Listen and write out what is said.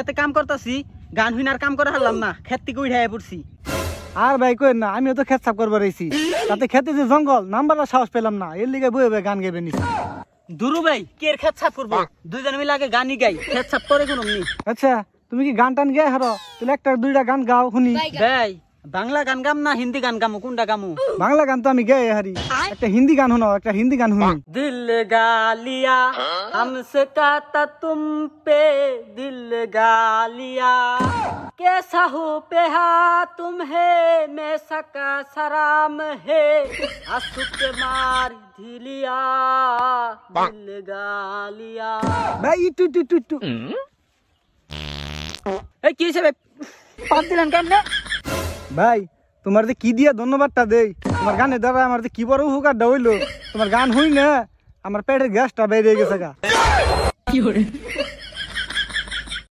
খেতে কাম করতেছি, গান হুইনার কাম করে হারলাম না, খেত থেকে উঠাই পড়ছি। আর ভাই কইেন না, আমিও তো খেত সাফ করবার আইছি। তাতে খেতে যে জঙ্গল নাম্বার সাহস পেলাম না, এর লিগে বয়ে বয়ে গান গাইবে নিছি। দুরু ভাই কে খেত সাফ করবো, দুইজন মিলে আগে গানই গাই, খেত সাফ করে কোনো নি। আচ্ছা তুমি কি গান টান গায়ে হারো? তাহলে একটা দুইটা গান গাও শুনি। ভাই বাংলা গান গাম না হিন্দি গান গামু, কোনটা গামু? বাংলা গান তো আমি গায়ে হারি, একটা হিন্দি গান শোনাও, একটা হিন্দি গান শুনি। दिल गालिया हमसे कहता तुम पे, दिल गालिया कैसा हो पे हा तुम्हें, मैं सका सराम है आंसू के मार ढिलिया, दिल गालिया। ভাই ইটু টু টু টু এই কি হিসেবে পাত দিলেন কেমনে? ভাই তোমার যে কি দিয়া ধন্যবাদটা দেই, তোমার গানের দ্বারা আমার যে কি বড় উপকারটা হইলো। তোমার গান হই না আমার পেটের গ্যাসটা বেরিয়ে গেছে গা।